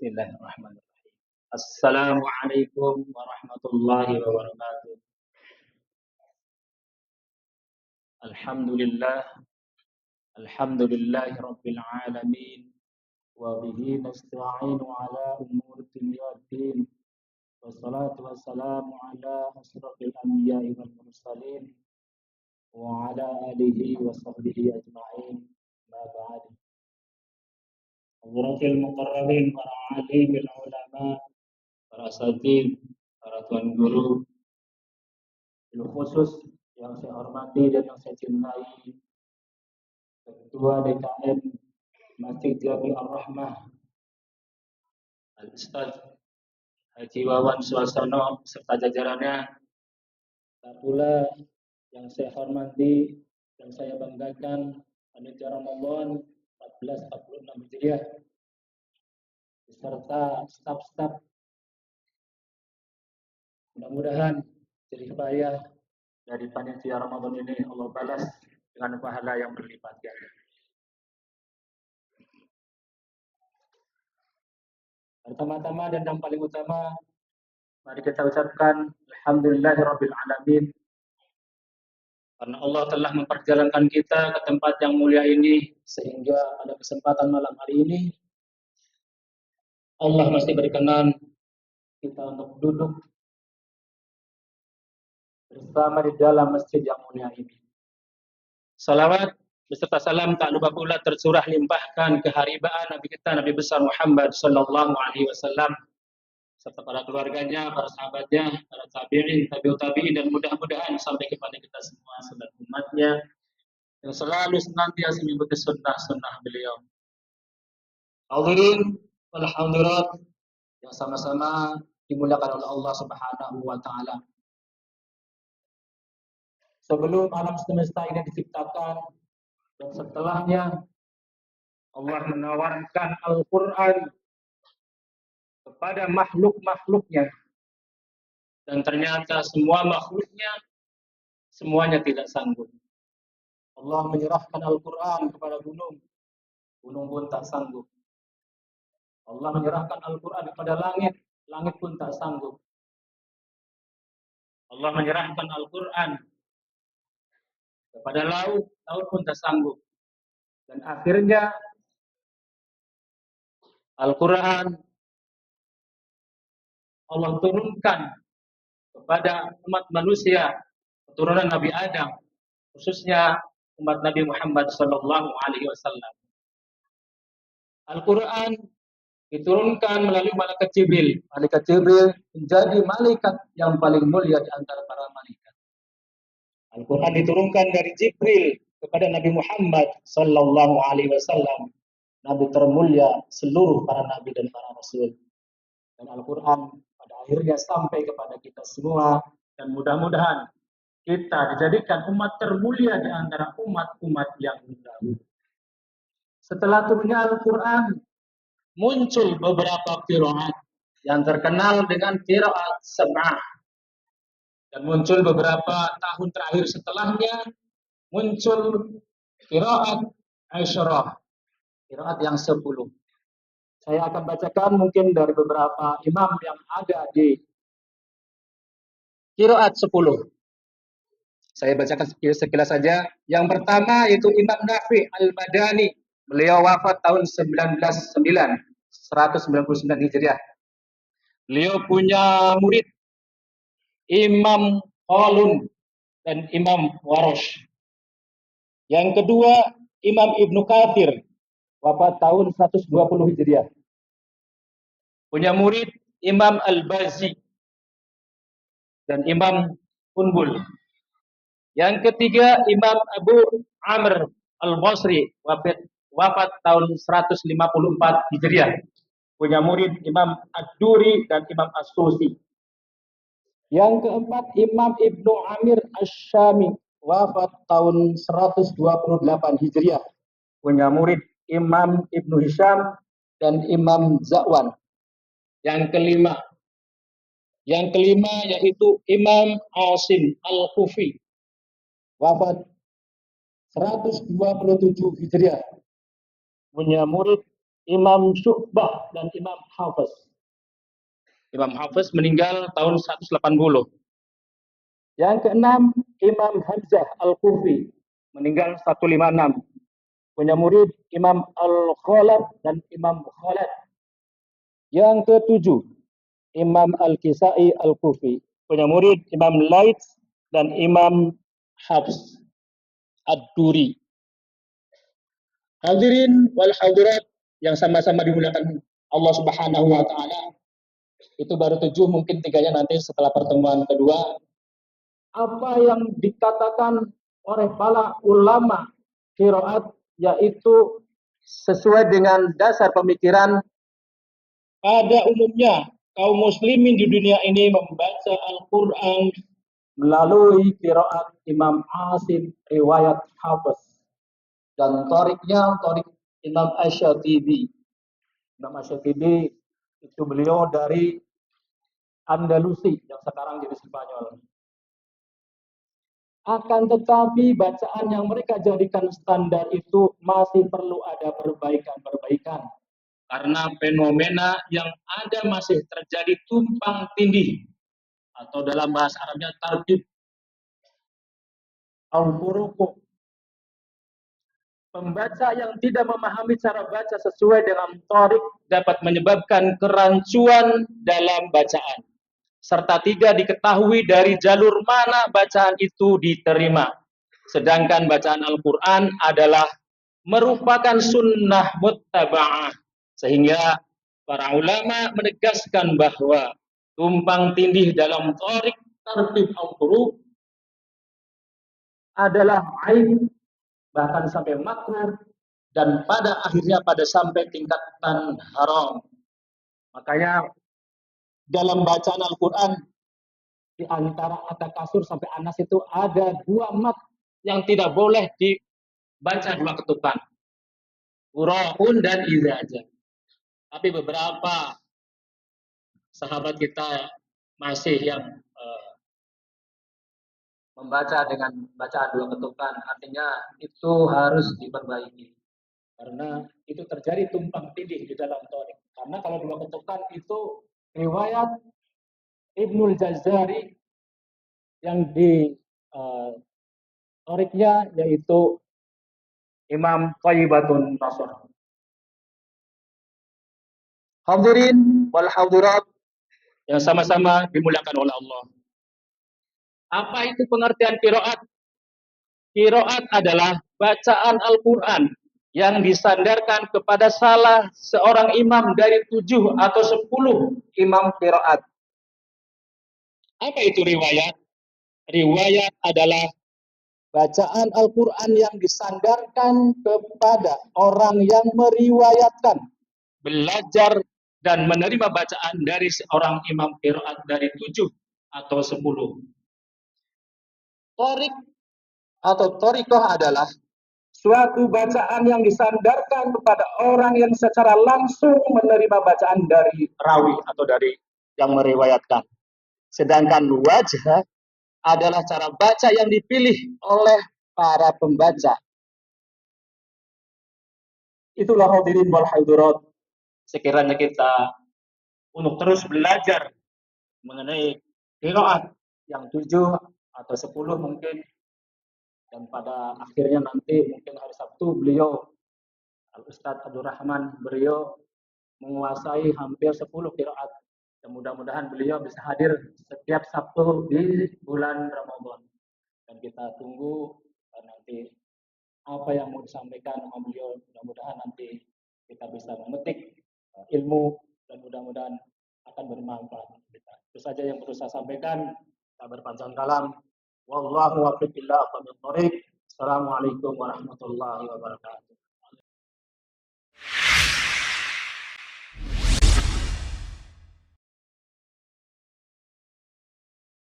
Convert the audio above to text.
Bismillahirrahmanirrahim. Assalamualaikum warahmatullahi wabarakatuh. Alhamdulillah, alhamdulillahi rabbil alamin. Wa bihi nasta'inu ala umuri dunya waddin. Wassalatu wassalamu ala asrafil anbiya'i wal mursalin wa ala alihi wa sahbihi ajma'in. Ma ba'd. Hadratil muqarrabin, para alimil ulama, para asatidz, para tuan guru, khusus yang saya hormati dan yang saya cintai, Ketua DKM Masjid Jami Ar-Rahmah, Al-Ustaz Haji Wawan Suarsono serta jajarannya, tak pula yang saya hormati dan saya banggakan panitia Ramadan 1446 Hijriah beserta staf-staf. Mudah-mudahan jerih payah dari panitia Ramadan ini Allah balas dengan pahala yang berlipat ganda. Pertama-tama dan yang paling utama, mari kita ucapkan Alhamdulillahirabbil alamin, karena Allah telah memperjalankan kita ke tempat yang mulia ini, sehingga pada kesempatan malam hari ini Allah masih berkenan kita untuk duduk bersama di dalam masjid yang mulia ini. Salawat beserta salam tak lupa pula tercurah limpahkan keharibaan Nabi kita, Nabi besar Muhammad sallallahu alaihi wasallam, serta para keluarganya, para sahabatnya, para tabi'in, tabi'ut tabi'in, dan mudah-mudahan sampai kepada kita semua saudara umatnya yang selalu senantiasa mengikuti sunnah-sunnah beliau. Hadirin wal hadirat yang sama-sama dimuliakan oleh Allah Subhanahu wa taala. Sebelum alam semesta ini diciptakan dan setelahnya, Allah menawarkan Al-Qur'an kepada makhluk-makhluknya, dan ternyata semua makhluknya semuanya tidak sanggup. Allah menyerahkan Al-Qur'an kepada gunung, gunung pun tak sanggup. Allah menyerahkan Al-Qur'an kepada langit, langit pun tak sanggup. Allah menyerahkan Al-Qur'an kepada laut, laut pun tak sanggup. Dan akhirnya Al-Qur'an Allah turunkan kepada umat manusia, keturunan Nabi Adam, khususnya umat Nabi Muhammad sallallahu alaihi wasallam. Al-Qur'an diturunkan melalui malaikat Jibril. Malaikat Jibril menjadi malaikat yang paling mulia di antara para malaikat. Al-Qur'an diturunkan dari Jibril kepada Nabi Muhammad sallallahu alaihi wasallam, nabi termulia seluruh para nabi dan para rasul. Dan Al-Qur'an pada akhirnya sampai kepada kita semua, dan mudah-mudahan kita dijadikan umat termulia di antara umat-umat yang terdahulu. Setelah turunnya Al-Qur'an, muncul beberapa qiraat yang terkenal dengan qiraat sab'ah, dan muncul beberapa tahun terakhir setelahnya muncul qiraat asyarah, qiraat yang 10. Saya akan bacakan mungkin dari beberapa imam yang ada di qiraat 10. Saya bacakan sekilas saja. Yang pertama yaitu Imam Nafi Al-Madani. Beliau wafat tahun 199 Hijriah. Beliau punya murid Imam Qalun dan Imam Warosh. Yang kedua Imam Ibnu Katsir, wafat tahun 120 Hijriah. Punya murid Imam Al-Bazi dan Imam Unbul. Yang ketiga Imam Abu Amr Al-Basri, wafat tahun 154 Hijriah. Punya murid Imam Ad-Duri dan Imam As-Susi. Yang keempat Imam Ibnu Amir Asy-Syami, wafat tahun 128 Hijriah. Punya murid Imam Ibnu Hisham dan Imam Zakwan. Yang kelima yaitu Imam Asim Al-Kufi, wafat 127 Hijriah. Punya murid Imam Syu'bah dan Imam Hafiz. Imam Hafiz meninggal tahun 180. Yang keenam, Imam Hamzah Al-Kufi, meninggal 156. Punya murid Imam Al-Khalad dan Imam Khalad. Yang ketujuh, Imam Al-Kisai Al-Kufi, punya murid Imam Laits dan Imam Hafs Ad-Duri. Hadirin wal hadirat yang sama-sama dimuliakan Allah Subhanahu wa taala. Itu baru 7, mungkin 3-nya nanti setelah pertemuan kedua. Apa yang dikatakan oleh para ulama qiraat yaitu sesuai dengan dasar pemikiran pada umumnya kaum muslimin di dunia ini membaca Al-Quran melalui qiraat Imam Asim riwayat Hafiz, dan toriknya torik Imam Asy-Syatibi. Imam Asy-Syatibi itu beliau dari Andalusi yang sekarang jadi Spanyol. Akan tetapi bacaan yang mereka jadikan standar itu masih perlu ada perbaikan-perbaikan. Karena fenomena yang ada masih terjadi tumpang tindih, atau dalam bahasa Arabnya tartib al-furuq. Pembaca yang tidak memahami cara baca sesuai dengan torik dapat menyebabkan kerancuan dalam bacaan, serta tidak diketahui dari jalur mana bacaan itu diterima. Sedangkan bacaan Al-Quran adalah merupakan sunnah muttaba'ah, sehingga para ulama menegaskan bahwa tumpang tindih dalam tarik tartib al-huruf adalah aib, bahkan sampai makruh, dan pada akhirnya sampai tingkatan haram. Makanya dalam bacaan Al-Quran di antara At-Takasur sampai Anas itu ada 2 mat yang tidak boleh dibaca 2 ketukan, Qura'un dan Izaja. Tapi beberapa sahabat kita masih yang membaca dengan bacaan 2 ketukan, artinya itu harus diperbaiki. Karena itu terjadi tumpang tindih di dalam torik. Karena kalau 2 ketukan itu riwayat Ibnul Jazari yang di toriknya yaitu Imam Thayyibatun Nasr. Hadirin wal hadirat yang sama-sama dimuliakan oleh Allah. Apa itu pengertian qiraat? Qiraat adalah bacaan Al-Quran yang disandarkan kepada salah seorang imam dari 7 atau 10 imam qiraat. Apa itu riwayat? Riwayat adalah bacaan Al-Quran yang disandarkan kepada orang yang meriwayatkan, belajar, dan menerima bacaan dari seorang imam qiraat dari 7 atau 10. Torik atau torikoh adalah suatu bacaan yang disandarkan kepada orang yang secara langsung menerima bacaan dari rawi atau dari yang meriwayatkan. Sedangkan wajah adalah cara baca yang dipilih oleh para pembaca. Itulah hadirin wal hadirat, sekiranya kita untuk terus belajar mengenai qiraat yang 7 atau 10 mungkin, dan pada akhirnya nanti mungkin hari Sabtu beliau Al-Ustadz Abdul Rahman beliau menguasai hampir 10 qiraat. Dan mudah-mudahan beliau bisa hadir setiap Sabtu di bulan Ramadan. Dan kita tunggu nanti apa yang mau disampaikan sama beliau. Mudah-mudahan nanti kita bisa memetik ilmu dan mudah-mudahan akan bermanfaat. Itu saja yang perlu saya sampaikan. Tak berpanjang kalam. Wallahu a'lam bishawab. Assalamualaikum warahmatullahi wabarakatuh.